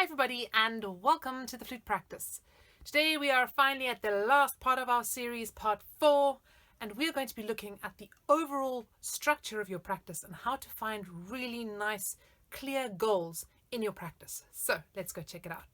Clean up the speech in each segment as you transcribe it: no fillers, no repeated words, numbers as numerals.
everybody and welcome to the Flute Practice. Today we are finally at the last part of our series, part 4, and we're going to be looking at the overall structure of your practice and how to find really nice, clear goals in your practice. So let's go check it out.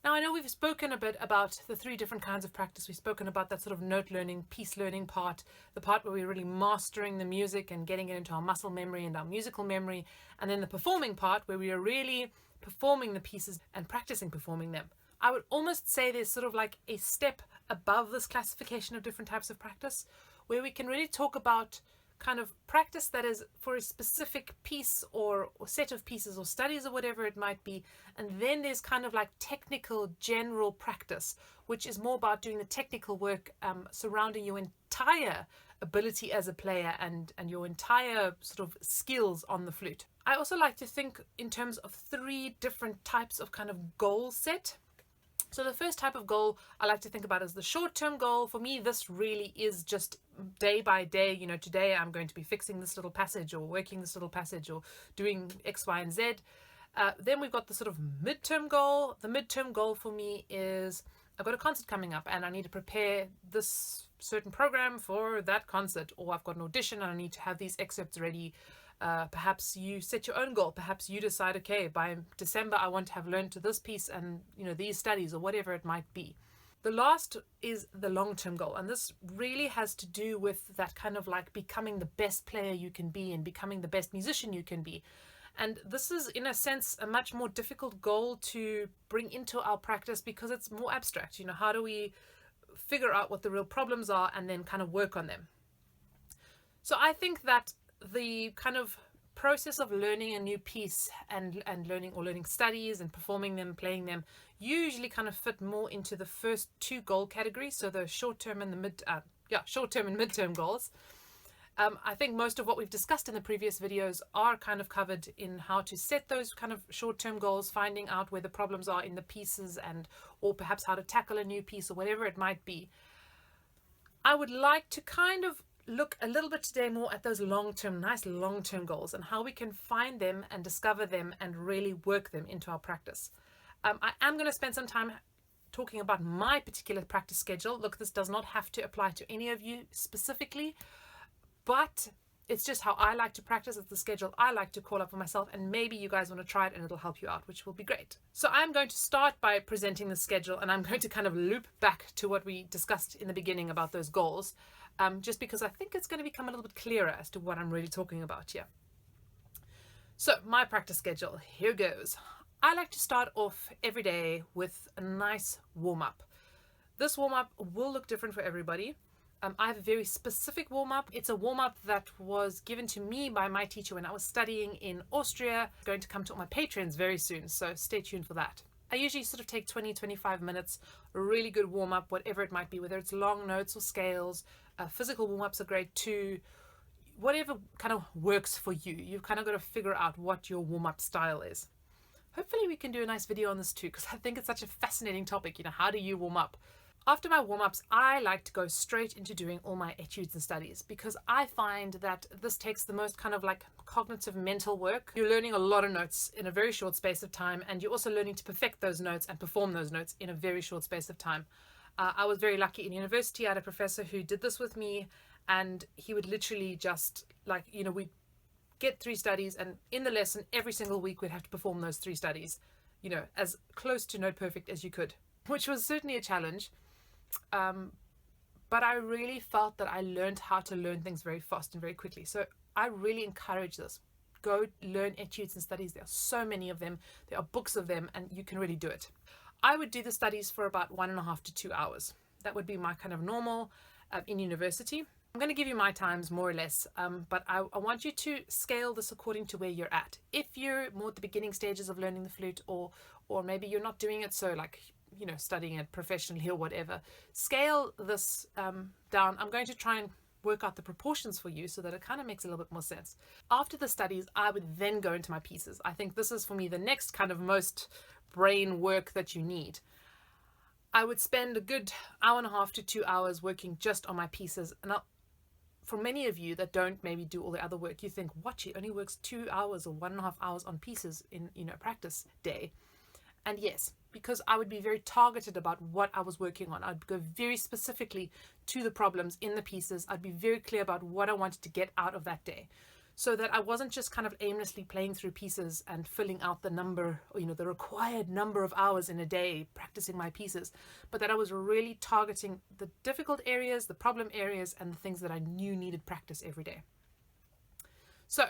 Now I know we've spoken a bit about the 3 different kinds of practice. We've spoken about that sort of note learning, piece learning part, the part where we're really mastering the music and getting it into our muscle memory and our musical memory, and then the performing part where we are really performing the pieces and practicing performing them. I would almost say there's sort of like a step above this classification of different types of practice where we can really talk about kind of practice that is for a specific piece or set of pieces or studies or whatever it might be, and then there's kind of like technical general practice, which is more about doing the technical work surrounding your entire ability as a player and your entire sort of skills on the flute. I also like to think in terms of 3 different types of kind of goal set. So the first type of goal I like to think about is the short-term goal. For me, this really is just day by day. You know, today I'm going to be fixing this little passage or working this little passage or doing X, Y, and Z. Then we've got the sort of midterm goal. The midterm goal for me is I've got a concert coming up and I need to prepare this certain program for that concert, or I've got an audition and I need to have these excerpts ready. Perhaps you set your own goal. Perhaps you decide, okay, by December I want to have learned to this piece and these studies or whatever it might be. The last is the long-term goal, and this really has to do with that kind of like becoming the best player you can be and becoming the best musician you can be. And this is in a sense a much more difficult goal to bring into our practice because it's more abstract. How do we figure out what the real problems are and then kind of work on them? So I think that the kind of process of learning a new piece and learning studies and performing them, playing them, usually kind of fit more into the first 2 goal categories, so the short-term and short-term and mid-term goals. I think most of what we've discussed in the previous videos are kind of covered in how to set those kind of short-term goals, finding out where the problems are in the pieces or perhaps how to tackle a new piece or whatever it might be. I would like to kind of look a little bit today more at those nice long-term goals and how we can find them and discover them and really work them into our practice. I am going to spend some time talking about my particular practice schedule. Look, this does not have to apply to any of you specifically, but it's just how I like to practice. It's the schedule I like to call up for myself, and maybe you guys want to try it and it'll help you out, which will be great. So I'm going to start by presenting the schedule, and I'm going to kind of loop back to what we discussed in the beginning about those goals. Just because I think it's going to become a little bit clearer as to what I'm really talking about here. So my practice schedule, here goes. I like to start off every day with a nice warm-up. This warm-up will look different for everybody. I have a very specific warm-up. It's a warm-up that was given to me by my teacher when I was studying in Austria. It's going to come to all my patrons very soon, so stay tuned for that. I usually sort of take 20-25 minutes, a really good warm-up, whatever it might be, whether it's long notes or scales. Physical warm-ups are great too. Whatever kind of works for you. You've kind of got to figure out what your warm-up style is. Hopefully we can do a nice video on this too, because I think it's such a fascinating topic. How do you warm up? After my warm-ups, I like to go straight into doing all my etudes and studies, because I find that this takes the most kind of like cognitive mental work. You're learning a lot of notes in a very short space of time, and you're also learning to perfect those notes and perform those notes in a very short space of time. I was very lucky in university. I had a professor who did this with me, and he would literally just we'd get 3 studies, and in the lesson every single week we'd have to perform those 3 studies, as close to note perfect as you could, which was certainly a challenge. But I really felt that I learned how to learn things very fast and very quickly. So I really encourage this. Go learn etudes and studies. There are so many of them. There are books of them, and you can really do it. I would do the studies for about 1.5 to 2 hours. That would be my kind of normal in university. I'm going to give you my times more or less, but I want you to scale this according to where you're at. If you're more at the beginning stages of learning the flute, or maybe you're not doing it so studying it professionally or whatever, scale this down. I'm going to try and work out the proportions for you so that it kind of makes a little bit more sense. After the studies, I would then go into my pieces. I think this is for me the next kind of most brain work that you need. I would spend a good hour and a half to 2 hours working just on my pieces. And for many of you that don't maybe do all the other work, you think, what, she only works 2 hours or 1.5 hours on pieces in, practice day. And yes, because I would be very targeted about what I was working on. I'd go very specifically to the problems in the pieces. I'd be very clear about what I wanted to get out of that day, so that I wasn't just kind of aimlessly playing through pieces and filling out the number, or, the required number of hours in a day practicing my pieces, but that I was really targeting the difficult areas, the problem areas, and the things that I knew needed practice every day. So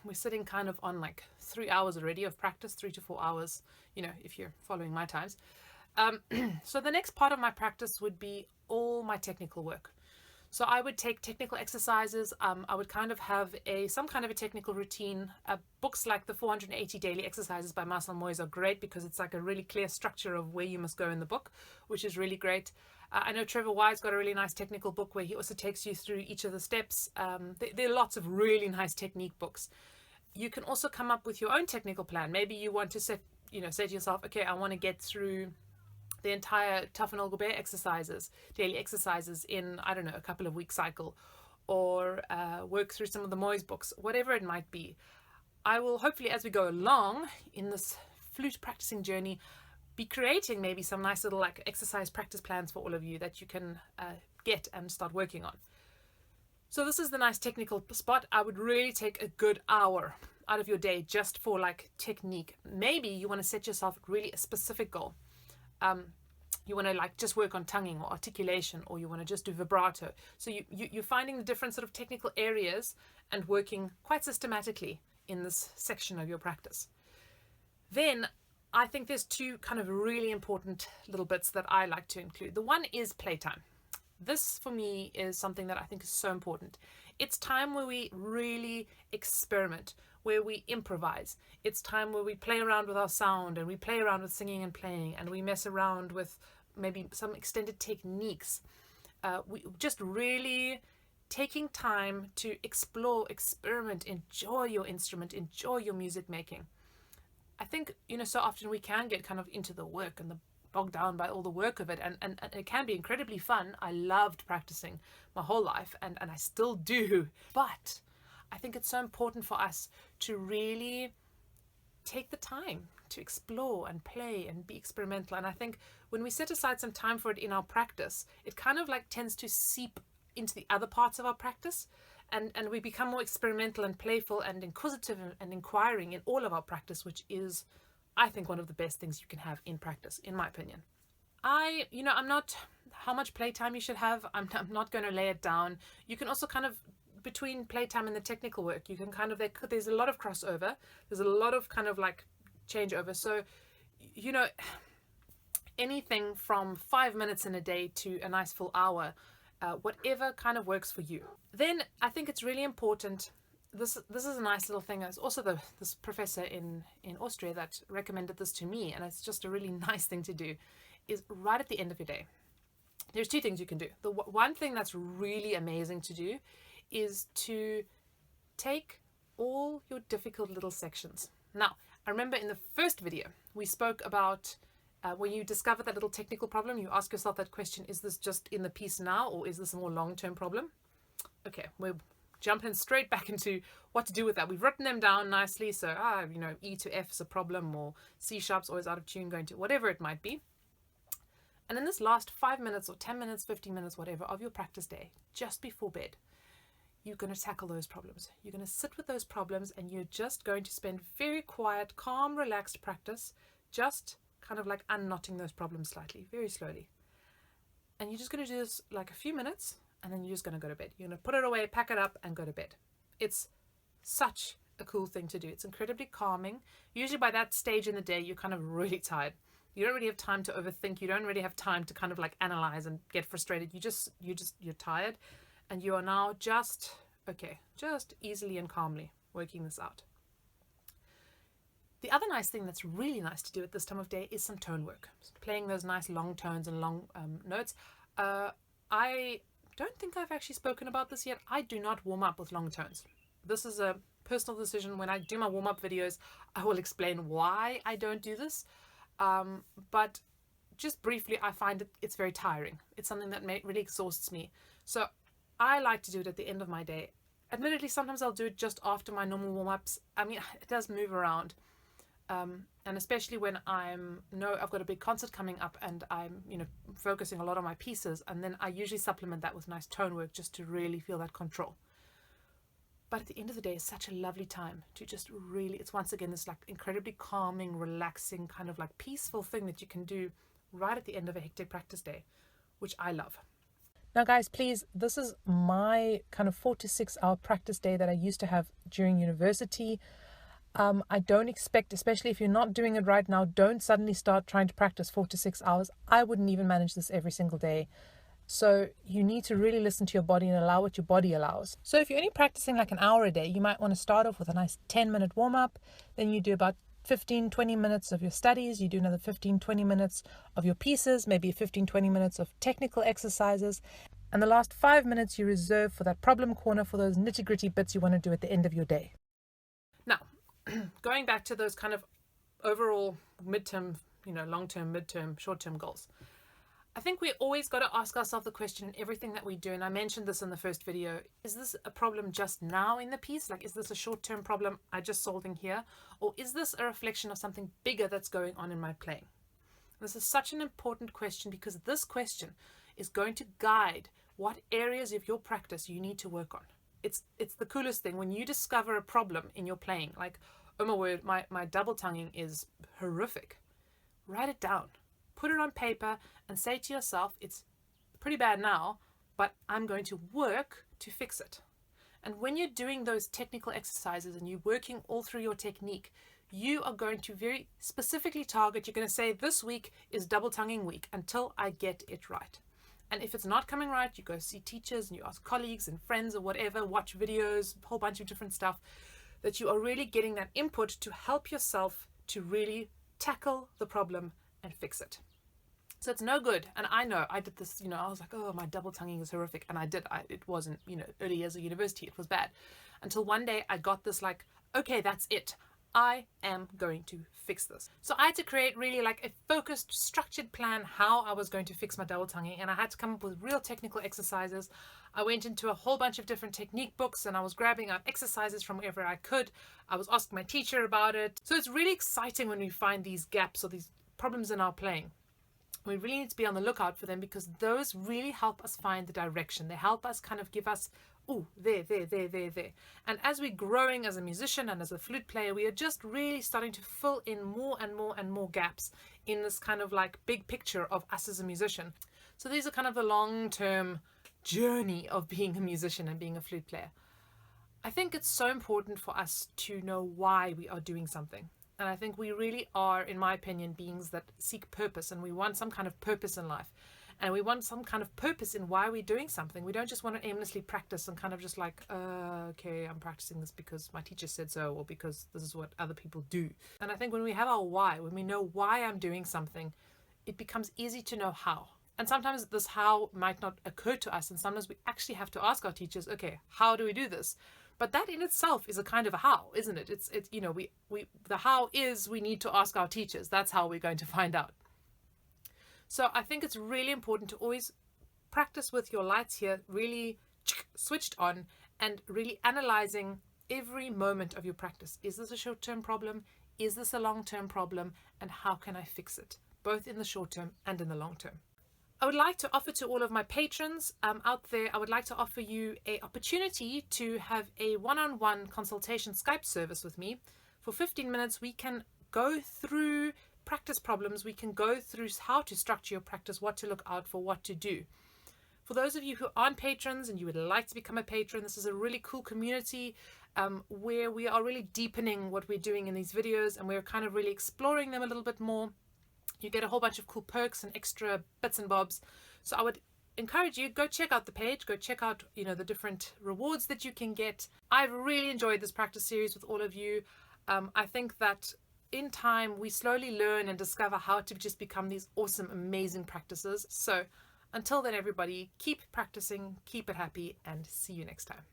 we're sitting kind of on like 3 hours already of practice, 3 to 4 hours, if you're following my times. So the next part of my practice would be all my technical work. So I would take technical exercises. I would kind of have some kind of a technical routine. Books like the 480 Daily Exercises by Marcel Moyes are great because it's like a really clear structure of where you must go in the book, which is really great. I know Trevor Wise got a really nice technical book where he also takes you through each of the steps. There are lots of really nice technique books. You can also come up with your own technical plan. Maybe you want to say to yourself, okay, I want to get through the entire Tough and Olga Bear exercises, daily exercises in, I don't know, a couple of week cycle, or work through some of the Moyes books, whatever it might be. I will hopefully, as we go along in this flute practicing journey, be creating maybe some nice little like exercise practice plans for all of you that you can get and start working on. So this is the nice technical spot. I would really take a good hour out of your day just for like technique. Maybe you want to set yourself really a specific goal. You want to like just work on tonguing or articulation, or you want to just do vibrato. So you're finding the different sort of technical areas and working quite systematically in this section of your practice. Then I think there's two kind of really important little bits that I like to include. The one is playtime. This for me is something that I think is so important. It's time where we really experiment, where we improvise. It's time where we play around with our sound, and we play around with singing and playing, and we mess around with maybe some extended techniques. We just really taking time to explore, experiment, enjoy your instrument, enjoy your music making. I think, so often we can get kind of into the work and bogged down by all the work of it, and it can be incredibly fun. I loved practicing my whole life, and I still do, but I think it's so important for us to really take the time to explore and play and be experimental. And I think when we set aside some time for it in our practice, it kind of like tends to seep into the other parts of our practice, and we become more experimental and playful and inquisitive and inquiring in all of our practice, which is, I think, one of the best things you can have in practice, in my opinion. I'm not, how much playtime you should have, I'm not going to lay it down. You can also kind of, between playtime and the technical work, you can kind of, there's a lot of crossover. There's a lot of kind of like changeover. So, anything from 5 minutes in a day to a nice full hour, whatever kind of works for you. Then I think it's really important. This is a nice little thing. It's also this professor in Austria that recommended this to me, and it's just a really nice thing to do, is right at the end of your day. There's two things you can do. The one thing that's really amazing to do is to take all your difficult little sections. Now, I remember in the first video, we spoke about when you discover that little technical problem, you ask yourself that question, is this just in the piece now, or is this a more long-term problem? Okay, we're jumping straight back into what to do with that. We've written them down nicely. So, E to F is a problem, or C sharp's always out of tune, going to whatever it might be. And in this last 5 minutes or 10 minutes, 15 minutes, whatever, of your practice day, just before bed, you're going to tackle those problems. You're going to sit with those problems, and you're just going to spend very quiet, calm, relaxed practice, just kind of like unknotting those problems slightly, very slowly. And you're just going to do this like a few minutes, and then you're just going to go to bed. You're going to put it away, pack it up, and go to bed. It's such a cool thing to do. It's incredibly calming. Usually by that stage in the day, you're kind of really tired. You don't really have time to overthink. You don't really have time to kind of like analyze and get frustrated. You're tired, and you are now just easily and calmly working this out. The other nice thing that's really nice to do at this time of day is some tone work. So playing those nice long tones and long notes. I don't think I've actually spoken about this yet. I do not warm up with long tones. This is a personal decision. When I do my warm-up videos, I will explain why I don't do this. But just briefly, I find it's very tiring. It's something that really exhausts me. So I like to do it at the end of my day. Admittedly, sometimes I'll do it just after my normal warm-ups. I mean, it does move around. And especially when I've got a big concert coming up and I'm, focusing a lot on my pieces, and then I usually supplement that with nice tone work just to really feel that control. But at the end of the day, it's such a lovely time to just really, it's once again this like incredibly calming, relaxing, kind of like peaceful thing that you can do right at the end of a hectic practice day, which I love. Now guys, please, this is my kind of 4 to 6 hour practice day that I used to have during university. I don't expect, especially if you're not doing it right now, don't suddenly start trying to practice 4 to 6 hours. I wouldn't even manage this every single day. So you need to really listen to your body and allow what your body allows. So if you're only practicing like an hour a day, you might want to start off with a nice 10-minute warm-up. Then you do about 15-20 minutes of your studies. You do another 15-20 minutes of your pieces, maybe 15-20 minutes of technical exercises. And the last 5 minutes you reserve for that problem corner, for those nitty-gritty bits you want to do at the end of your day. Now, going back to those kind of overall midterm, long-term, midterm, short-term goals. I think we always got to ask ourselves the question in everything that we do, and I mentioned this in the first video, is this a problem just now in the piece? Like, is this a short-term problem I just solving here? Or is this a reflection of something bigger that's going on in my playing? This is such an important question because this question is going to guide what areas of your practice you need to work on. It's the coolest thing when you discover a problem in your playing, like, oh my word, my double tonguing is horrific. Write it down. Put it on paper and say to yourself, it's pretty bad now, but I'm going to work to fix it. And when you're doing those technical exercises and you're working all through your technique, you are going to very specifically target, you're going to say, this week is double tonguing week until I get it right. And if it's not coming right, you go see teachers and you ask colleagues and friends or whatever, watch videos, a whole bunch of different stuff, that you are really getting that input to help yourself to really tackle the problem and fix it. So it's no good. And I know I did this, I was like, oh, my double tonguing is horrific. And I did. It wasn't, early years of university, it was bad. Until one day I got this like, okay, that's it. I am going to fix this. So I had to create really like a focused, structured plan how I was going to fix my double tonguing. And I had to come up with real technical exercises. I went into a whole bunch of different technique books and I was grabbing out exercises from wherever I could. I was asking my teacher about it. So it's really exciting when we find these gaps or these problems in our playing. We really need to be on the lookout for them because those really help us find the direction. They help us kind of give us, oh, there. And as we're growing as a musician and as a flute player, we are just really starting to fill in more and more and more gaps in this kind of like big picture of us as a musician. So these are kind of the long-term journey of being a musician and being a flute player. I think it's so important for us to know why we are doing something. And I think we really are, in my opinion, beings that seek purpose, and we want some kind of purpose in life. And we want some kind of purpose in why we're doing something. We don't just want to aimlessly practice and kind of just like, okay, I'm practicing this because my teacher said so, or because this is what other people do. And I think when we have our why, when we know why I'm doing something, it becomes easy to know how. And sometimes this how might not occur to us, and sometimes we actually have to ask our teachers, okay, how do we do this? But that in itself is a kind of a how, isn't it? It's the how is we need to ask our teachers. That's how we're going to find out. So I think it's really important to always practice with your lights here, really switched on, and really analyzing every moment of your practice. Is this a short-term problem? Is this a long-term problem? And how can I fix it, both in the short term and in the long term? I would like to offer to all of my patrons out there, I would like to offer you an opportunity to have a one-on-one consultation Skype service with me. For 15 minutes, we can go through practice problems. We can go through how to structure your practice, what to look out for, what to do. For those of you who aren't patrons and you would like to become a patron, this is a really cool community where we are really deepening what we're doing in these videos, and we're kind of really exploring them a little bit more. You get a whole bunch of cool perks and extra bits and bobs. So I would encourage you, go check out the page, go check out, the different rewards that you can get. I've really enjoyed this practice series with all of you. I think that in time, we slowly learn and discover how to just become these awesome, amazing practices. So until then, everybody, keep practicing, keep it happy, and see you next time.